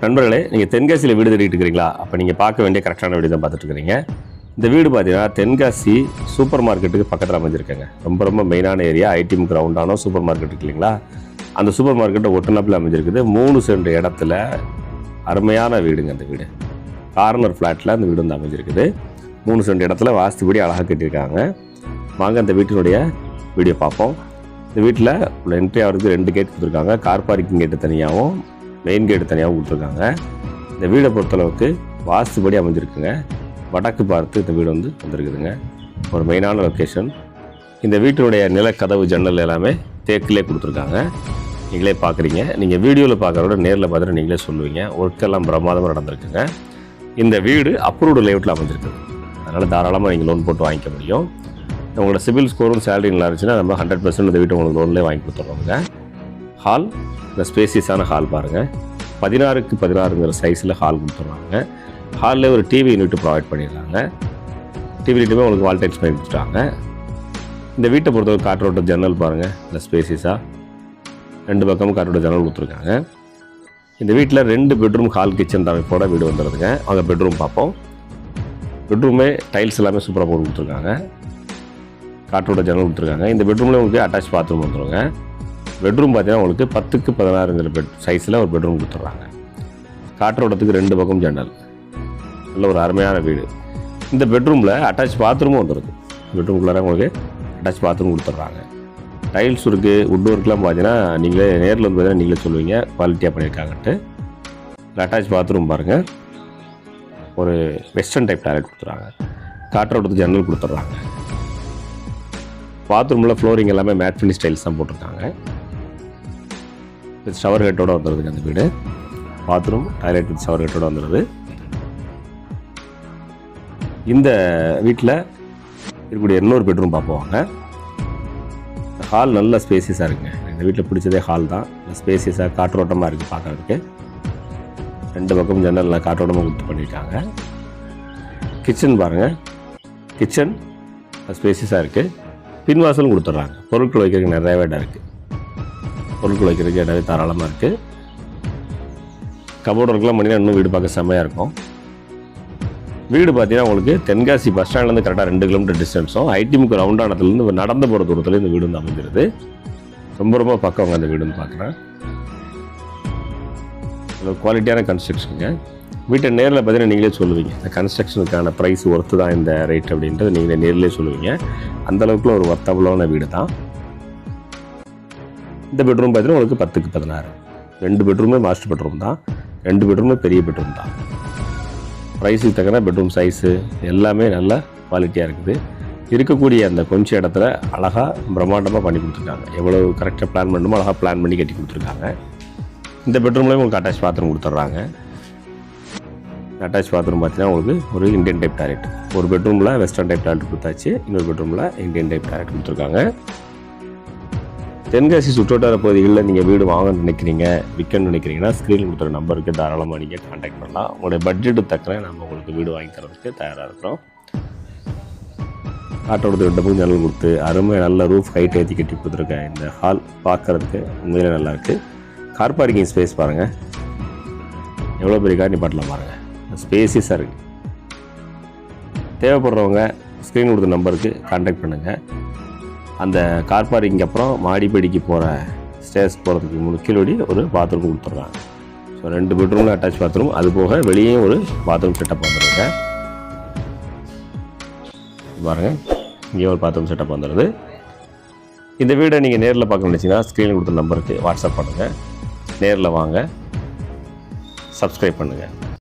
நண்பர்களே, நீங்கள் தென்காசியில் வீடு தேடிட்டு இருக்கிறீங்களா? அப்போ நீங்கள் பார்க்க வேண்டிய கரெக்டான வீடு தான் பார்த்துட்டு இருக்கிறீங்க. இந்த வீடு பார்த்தீங்கன்னா தென்காசி சூப்பர் மார்க்கெட்டுக்கு பக்கத்தில் அமைஞ்சிருக்கேங்க. ரொம்ப மெயினான ஏரியா. ஐடிஎம் கிரவுண்டானோ சூப்பர் மார்க்கெட் இருக்கு இல்லைங்களா, அந்த சூப்பர் மார்க்கெட்டை ஒட்டுனாப்பில் அமைஞ்சிருக்குது. 3 சென்ட் இடத்துல அருமையான வீடுங்க. அந்த வீடு கார்னர் ஃப்ளாட்டில் அந்த வீடு வந்து அமைஞ்சிருக்குது. 3 சென்ட் இடத்துல வாஸ்துபடி அழகாக கட்டியிருக்காங்க. வாங்க அந்த வீட்டினுடைய வீடியோ பார்ப்போம். இந்த வீட்டில் உள்ள என்ட்ரி ஆகிறதுக்கு 2 கேட் கொடுத்துருக்காங்க. கார் பார்க்கிங் கேட்டு தனியாகவும் மெயின் கேட்டு தனியாகவும் கொடுத்துருக்காங்க. இந்த வீடை பொறுத்தளவுக்கு வாஸ்துபடி அமைஞ்சிருக்குங்க. வடக்கு பார்த்து இந்த வீடு வந்து வந்துருக்குதுங்க. ஒரு மெயினான லொக்கேஷன். இந்த வீட்டினுடைய நிலக்கதவு ஜன்னல் எல்லாமே தேக்கிலே கொடுத்துருக்காங்க. நீங்களே பார்க்குறீங்க. நீங்கள் வீடியோவில் பார்க்குறத நேரில் பார்த்துட்டு நீங்களே சொல்லுவீங்க. ஒர்க்கெல்லாம் பிரமாதமாக நடந்திருக்குங்க. இந்த வீடு அப்ரூவ்டு லேஅவுட்டில் அமைஞ்சிருக்குது. அதனால் தாராளமாக நீங்கள் லோன் போட்டு வாங்கிக்க முடியும். உங்களோட சிபில் ஸ்கோரும் சேலரி நல்லா இருந்துச்சுன்னா நம்ம 100% இந்த வீட்டை உங்களுக்கு லோன்லேயே வாங்கி கொடுத்துட்றோங்க. ஹால், இந்த ஸ்பேசியஸான ஹால் பாருங்கள். 16க்கு 16ங்கிற சைஸில் ஹால் கொடுத்துட்றாங்க. ஹாலில் ஒரு டிவி யூனிட் ப்ரொவைட் பண்ணிடுறாங்க. டிவி யூனிட்டுமே உங்களுக்கு வால் டைல்ஸ் பண்ணி கொடுத்துட்டாங்க. இந்த வீட்டை பொறுத்தவரை காற்றோட்ட ஜன்னல் பாருங்கள். இந்த ஸ்பேசியஸாக 2 பக்கமும் காற்றோட்ட ஜன்னல் கொடுத்துருக்காங்க. இந்த வீட்டில் 2 பெட்ரூம் ஹால் கிச்சன் அமைப்போட வீடு வந்துடுதுங்க. அவங்க பெட்ரூம் பார்ப்போம். பெட்ரூமே டைல்ஸ் எல்லாமே சூப்பராக போட்டு கொடுத்துருக்காங்க. காற்றோட ஜன்னல் கொடுத்துருக்காங்க. இந்த பெட்ரூமில் உங்களுக்கு அட்டாச் பாத்ரூம் வந்துடுங்க. பெட்ரூம் பார்த்தீங்கன்னா உங்களுக்கு 10க்கு 16ங்கிற சைஸில் ஒரு பெட்ரூம் கொடுத்துட்றாங்க. காற்றோட்டத்துக்கு 2 பக்கம் ஜன்னல். நல்ல ஒரு அருமையான வீடு. இந்த பெட்ரூமில் அட்டாச் பாத்ரூமும் வந்துடுது. பெட்ரூம்குள்ளார உங்களுக்கு அட்டாச் பாத்ரூம் கொடுத்துட்றாங்க. டைல்ஸ் இருக்குது. வுட் ஒர்க்லாம் பார்த்தீங்கன்னா நீங்களே நேரில் வந்து பார்த்தீங்கன்னா நீங்களே சொல்லுவீங்க குவாலிட்டியாக பண்ணியிருக்காங்கன்ட்டு. அட்டாச் பாத்ரூம் பாருங்கள். ஒரு வெஸ்டர்ன் டைப் டாய்லெட் கொடுத்துட்றாங்க. காற்றோட்டத்துக்கு ஜன்னல் கொடுத்துட்றாங்க. பாத்ரூமில் ஃப்ளோரிங் எல்லாமே மேட் ஃபினிஷ் டைல்ஸ் தான் போட்டிருக்காங்க. வித் ஷவர் ஹெட்டோடு வந்துடுதுங்க அந்த வீடு. பாத்ரூம் டாய்லெட் வித் ஷவர் ஹெட்டோடு வந்துடுது. இந்த வீட்டில் இருக்கக்கூடிய இன்னொரு பெட்ரூம் பார்ப்போங்க. ஹால் நல்ல ஸ்பேசியஸாக இருக்குங்க. இந்த வீட்டில் பிடிச்சதே ஹால் தான். ஸ்பேசியஸாக காற்றோட்டமாக இருக்குது பார்க்குறதுக்கு. 2 பக்கம் ஜன்னலில் காற்றோட்டமாக கொடுத்து பண்ணியிருக்காங்க. கிச்சன் பாருங்கள். கிச்சன் ஸ்பேசியஸாக இருக்குது. பின்வாசலும் கொடுத்துட்றாங்க. பொருட்கள் வைக்கிறதுக்கு நிறையவே இடம் இருக்குது. பொருட்கள் வைக்கிறதுக்கு இடவே தாராளமாக இருக்குது. கபோர்டு ஒர்க்லாம் பண்ணிங்கன்னா இன்னும் வீடு பார்க்க செம்மையாக இருக்கும். வீடு பார்த்தீங்கன்னா உங்களுக்கு தென்காசி பஸ் ஸ்டாண்ட்லேருந்து கரெக்டாக 2 கிலோமீட்டர் டிஸ்டன்ஸும் ஐடிஎம்க்கு ரவுண்டானத்துலேருந்து நடந்து போகிற தூரத்தில் இந்த வீடு வந்து அமைஞ்சிருது. ரொம்ப பக்கம் அந்த வீடுன்னு பார்க்குறேன். குவாலிட்டியான கன்ஸ்ட்ரக்ஷனுங்க. வீட்டை நேரில் பார்த்தீங்கன்னா நீங்களே சொல்லுவீங்க இந்த கன்ஸ்ட்ரக்ஷனுக்கான ப்ரைஸ் ஒர்த்து தான் இந்த ரேட் அப்படின்றது நீங்களே நேரிலே சொல்லுவீங்க. அந்தளவுக்குள்ள ஒரு ஒர்த்தபுளான வீடு தான். இந்த பெட்ரூம் பார்த்தீங்கன்னா உங்களுக்கு 10க்கு 16. 2 பெட்ரூமே மாஸ்டர் பெட்ரூம் தான். 2 பெட்ரூமே பெரிய பெட்ரூம் தான். ப்ரைஸுக்கு தக்கன பெட்ரூம் சைஸு எல்லாமே நல்ல குவாலிட்டியாக இருக்குது. இருக்கக்கூடிய அந்த கொஞ்சம் இடத்துல அழகாக பிரம்மாண்டமாக பண்ணி கொடுத்துருக்காங்க. எவ்வளோ கரெக்டாக பிளான் பண்ணணுமோ அழகாக பிளான் பண்ணி கட்டி கொடுத்துருக்காங்க. இந்த பெட்ரூம்லேயும் உங்களுக்கு அட்டாச் பாத்ரூம் கொடுத்துட்றாங்க. அட்டாச் பாத்ரூம் பார்த்தீங்கன்னா உங்களுக்கு ஒரு இந்தியன் டைப் டாய்லெட். ஒரு பெட்ரூமில் வெஸ்டர்ன் டைப் டாய்லெட் கொடுத்தாச்சு. இன்னொரு பெட்ரூமில் இந்தியன் டைப் டாய்லெட் கொடுத்துருக்காங்க. தென்காசி சுற்றுவட்டார பகுதிகளில் நீங்கள் வீடு வாங்கணும்னு நினைக்கிறீங்க, விற்கணும்னு நினைக்கிறீங்கன்னா ஸ்க்ரீனில் கொடுத்துற நம்பருக்கு தாராளமாக நீங்கள் கான்டாக்ட் பண்ணலாம். உங்களுடைய பட்ஜெட்டு தக்கன நம்ம உங்களுக்கு வீடு வாங்கி தரதுக்கு தயாராக இருக்கிறோம். காற்றோடது 2 பக்கம் ஜன்னல் கொடுத்து அருமை நல்ல ரூஃப் ஹைட் ஏற்றி கட்டி கொடுத்துருக்கேன். இந்த ஹால் பார்க்குறதுக்கு உண்மையிலே நல்லாயிருக்கு. கார் பார்க்கிங் ஸ்பேஸ் பாருங்கள். எவ்வளோ பெரிய கார் நிப்பாட்டலாம் பாருங்கள். ஸ்பேசியஸாக இருக்குது. தேவைப்படுறவங்க ஸ்க்ரீன் கொடுத்த நம்பருக்கு கான்டாக்ட் பண்ணுங்கள். அந்த கார் பார்க்கிங் அப்புறம் மாடிப்படிக்கு போகிற ஸ்டேர்ஸ் போகிறதுக்கு கீழே ஒரு பாத்ரூம் கொடுத்துட்றாங்க. ஸோ 2 பெட்ரூமில் அட்டாச் பாத்ரூம். அது போக வெளியே ஒரு பாத்ரூம் செட்டப் வந்துடுங்க பாருங்கள். இங்கே ஒரு பாத்ரூம் செட்டப் வந்துடுது. இந்த வீடை நீங்கள் நேரில் பார்க்க நினச்சிங்கன்னா ஸ்க்ரீனில் கொடுத்த நம்பருக்கு வாட்ஸ்அப் பண்ணுங்கள். நேரில் வாங்க. சப்ஸ்கிரைப் பண்ணுங்கள்.